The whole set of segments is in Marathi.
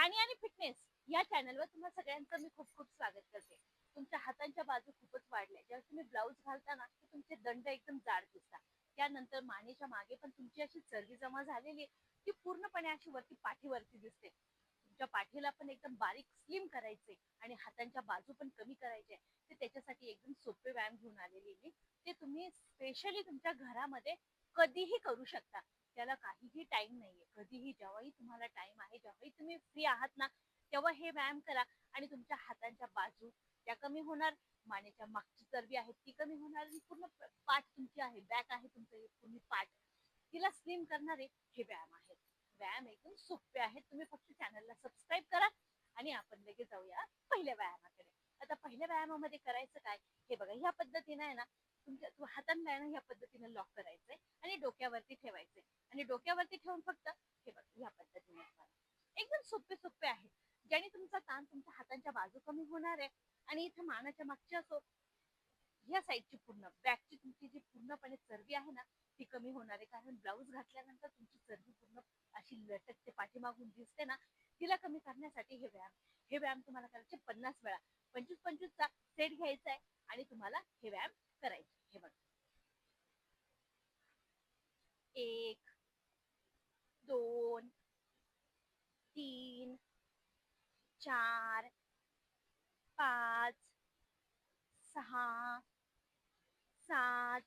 प्राणी आणि फिटनेस या चॅनलवर तुम्हा सगळ्यांचं मी खूप खूप स्वागत करते. तुमच्या हातांच्या बाजू खूपच वाढल्या. जेव्हा तुम्ही ब्लाऊज घालता ना, तर तुमचे दंड एकदम जाड दिसतात. त्यानंतर मानेच्या मागे पण तुमची अशी चरबी जमा झालेली आहे, ती पूर्णपणे अशी वरती पाठीवरती दिसते. तुमच्या पाठीला पण एकदम बारीक स्लिम करायचे आणि हातांच्या बाजू पण कमी करायचे. तर त्याच्यासाठी एकदम सोपे व्यायाम घेऊन आलेली मी. ते तुम्ही स्पेशली तुमच्या घरामध्ये कधीही करू शकता. त्याला काहीही टाइम नाहीये. कधीही जेव्हाही तुम्हाला टाइम आहे, जेव्हाही तुम्ही फ्री आहात ना, तेव्हा हे व्यायाम करा आणि तुमच्या हातांच्या बाजू त्या कमी होणार, मानेच्या मागची चरबी आहे ती कमी होणार आणि पूर्ण पाठ तुमची आहे, बॅक आहे तुमचं हे पूर्ण पाठ, तिला स्लिम करणारे हे व्यायाम आहेत. व्यायाम एकदम सोपे आहेत. तुम्ही फक्त चॅनलला सबस्क्राईब करा आणि आपण लगेच जाऊया पहिल्या व्यायामाकडे. आता पहिल्या व्यायामामध्ये करायचं काय, हे बघा ह्या पद्धतीने आहे ना, तुमच्या हातांना आहे ना ह्या पद्धतीने लॉक करायचंय आणि डोक्यावरती ठेवायचंय आणि डोक्यावरती ठेवून फक्त हे बघा ह्या पद्धतीने एकदम सोपे सोपे आहे, ज्याने तुमचा ताण तुमच्या हातांच्या बाजू कमी होणार आहे आणि इथे मानाच्या मागची असो ह्या साईडची पूर्ण बॅकची तुमची जी पूर्णपणे चरबी आहे ना, ती कमी होणार आहे. कारण ब्लाऊज घातल्यानंतर तुमची चरबी पूर्ण अशी लटकते पाठीमागून दिसते ना, तिला कमी करण्यासाठी हे व्यायाम तुम्हाला करायचे 50 वेळा. 25-25चा सेट घ्यायचा आहे आणि तुम्हाला हे व्यायाम करायचे. हे बघा, 1, 2, 3, 4, 5, 6, 7,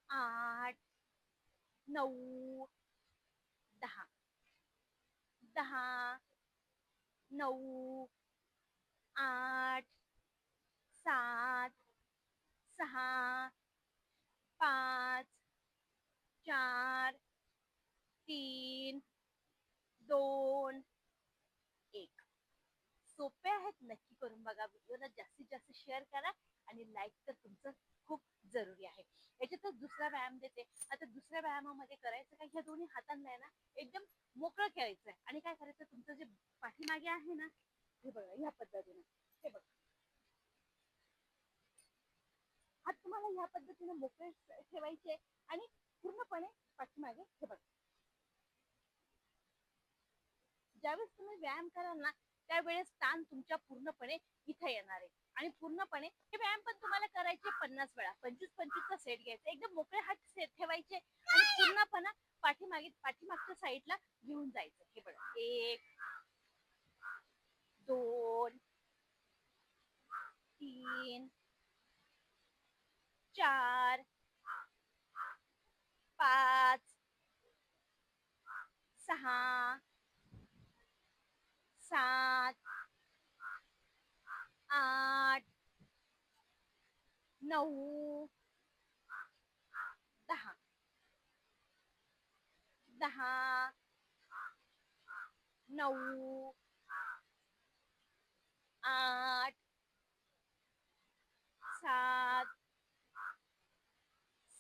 8, 9, 10, 10, 9, 8, 7, 6, 5, 4, 3, 2, 1. सोपे आहेत, नक्की करून बघा. व्हिडिओला जास्तीत जास्त शेअर करा आणि लाईक तर तुमचं खूप जरुरी आहे. याच्यातच दुसरा व्यायाम देते. आता दुसऱ्या व्यायामामध्ये करायचं काय, ह्या दोन्ही हातांना आहे ना एकदम मोकळं खेळायचं आहे आणि काय करायचं, तुमचं जे पाठीमागे आहे ना, हे बघा ह्या पद्धतीने, हे बघा हात तुम्हाला ह्या पद्धतीने मोकळे ठेवायचे आणि पूर्णपणे पाठीमागे हे बघा. ज्यावेळेस तुम्ही व्यायाम कराल ना, त्यावेळेस ताण तुमच्या पूर्णपणे इथे येणार आहे आणि पूर्णपणे हे व्यायाम पण तुम्हाला करायचे 50 वेळा. 25-25चा सेट घ्यायचा, एकदम मोकळे हात ठेवायचे आणि पूर्णपणे पाठीमागच्या साईडला घेऊन जायचं. हे बघा, 1, 2, 3, 4, 5, 6, 7, 8, 9, 10, 10, 9, 8, 7,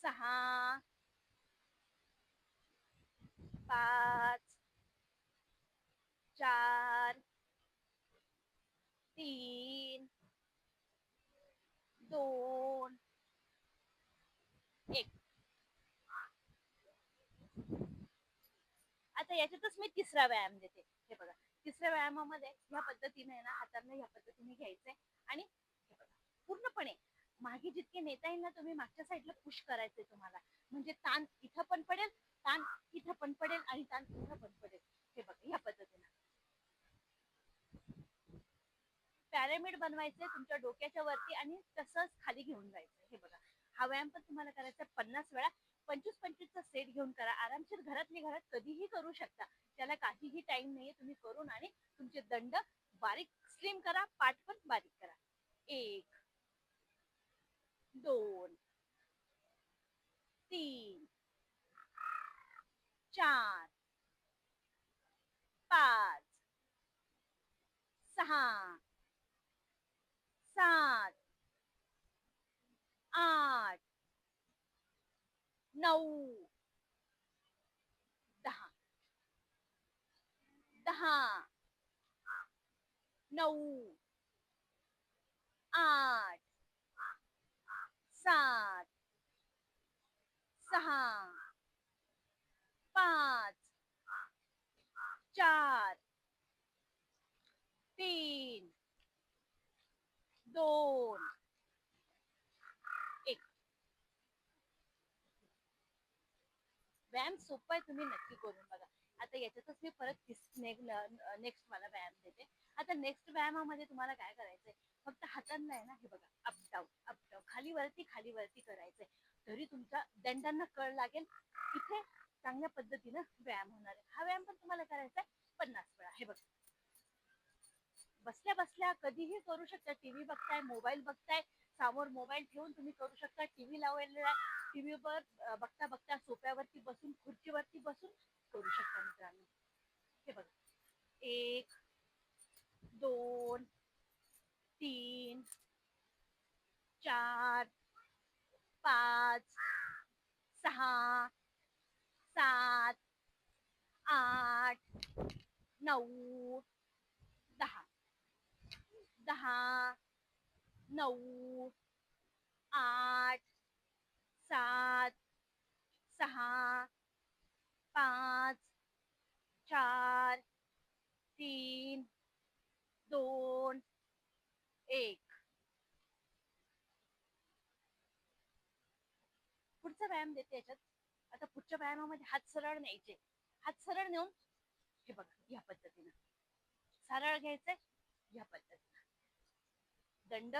6, 5, 4, 3, 2, 1. आता याच्यातच मी तिसरा व्यायाम देते. हे बघा, तिसऱ्या व्यायामामध्ये ह्या पद्धतीने ना हातांना ह्या पद्धतीने घ्यायचंय आणि हे बघा पूर्णपणे मागे जितके नेता येईल ना, तुम्ही मागच्या साईडला पुश करायचंय तुम्हाला. म्हणजे ताण इथं पण पडेल, ताण इथं पण पडेल आणि ताण इथं पण पडेल. हे बघा ह्या पद्धतीने पॅरामिड बनवायचे तुमच्या डोक्याच्या वरती आणि तसंच खाली घेऊन जायचं. हे बघा, हा व्यायाम पण तुम्हाला करायचा 50 वेळा. 25-25चा सेट घेऊन करा. आरामशीर घरातली घरात कधीही करू शकता. त्याला काहीही टाइम नाहीये. तुम्ही करून आणि तुमचे दंड बारीक स्लिम करा, पाठ पण बारीक करा. 1, 2, 3, 4, 5, 6, 7, 8, 9, 10, 10, 9, 8, 7, 6, 5, 4, पण सोपं आहे, तुम्ही नक्की करून बघा. आता याच्यातच मी परत नेक्स्ट मला व्यायाम देते. आता नेक्स्ट व्यायामामध्ये तुम्हाला काय करायचंय, फक्त हातांना आहे ना, हे बघा, अप डाऊन, खाली वरती करायचंय. तरी तुमच्या दंडांना कळ लागेल. इथे चांगल्या पद्धतीनं व्यायाम होणार आहे. हा व्यायाम पण तुम्हाला करायचा आहे 50 वेळा. हे बघा, बसल्या बसल्या कधीही करू शकता. टीव्ही बघताय, मोबाईल बघताय, समोर मोबाईल ठेवून तुम्ही करू शकता. टीव्ही लावलेला, टीव्हीवर बघता बघता सोफ्यावरती बसून, खुर्चीवरती बसून करू शकता मित्रांनो. हे बघा, 1 2 3 4 5 6 7 8 9 10 10 9 8 7 6 5 4 3 2 1. पुढचा व्यायाम देते याच्यात. आता पुढच्या व्यायामामध्ये हात सरळ न्यायचे. हात सरळ नेऊन हे बघा, या पद्धतीनं सरळ घ्यायचंय, या पद्धतीनं दंड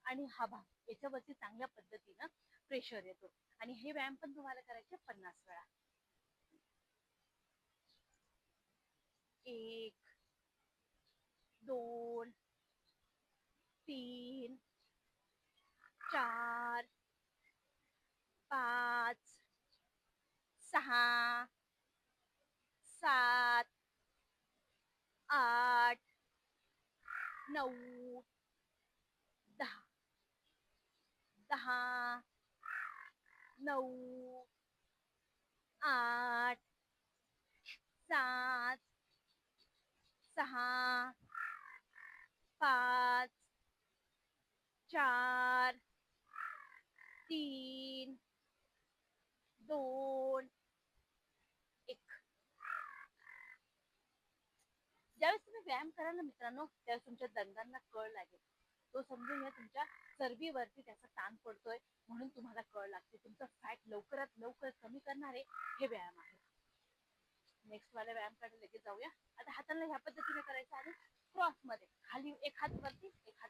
आणि हा भाग याच्यावरती चांगल्या पद्धतीनं प्रेशर येतो. आणि हे व्यायाम पण तुम्हाला करायचे 50 वेळा. 1 2 3 4 5 6 7 8 9 10 10 9 8 7 6 5 4 3 2 1. ज्यावेळेस तुम्ही व्यायाम कराल ना मित्रांनो, त्यावेळेस तुमच्या दंडांना कळ लागेल. तो समजून घ्या, तुमच्या चरबीवरती त्याचा ताण पडतोय, म्हणून तुम्हाला कळ लागते. तुमचं फॅट लवकरात लवकर कमी करणारे हे व्यायाम आहे. नेक्स्ट वाला व्यायाम कडे लगेच जाऊया. आता हाताला ह्या पद्धतीने करायचं आणि क्रॉस मध्ये खाली, एक हात वरती, एक हात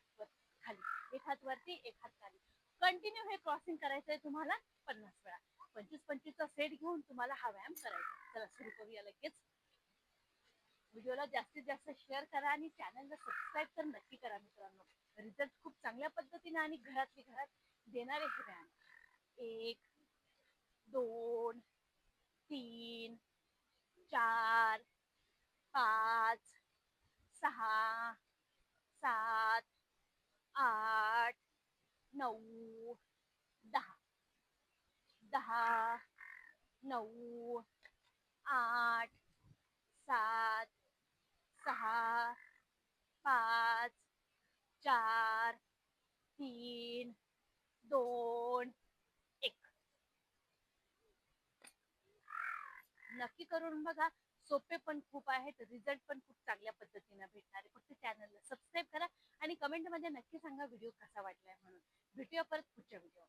खाली, एक हात वरती, एक हात खाली, कंटिन्यू हे क्रॉसिंग करायचंय तुम्हाला 50 वेळा. 25-25 चा सेट घेऊन तुम्हाला हा व्यायाम करायचा. चला सुरू करूया लगेच. व्हिडिओला जास्तीत जास्त शेअर करा आणि चॅनलला सबस्क्राईब तर नक्की करा मित्रांनो. रिझल्ट खूप चांगल्या पद्धतीने आणि घरातली घरात देणारे हे व्यायाम. 1 2 3 4 5 6 7 8 9 10 10 9 8 7 6 5 4 3 2 1. नक्की करून बघा. सोपे पण खूप आहेत, रिझल्ट पण खूप चांगल्या पद्धतीने भेटणार आहे. फक्त चॅनलला सबस्क्राईब करा आणि कमेंट मध्ये नक्की सांगा व्हिडिओ कसा वाटलाय म्हणून. भेटूया परत पुढच्या व्हिडिओ.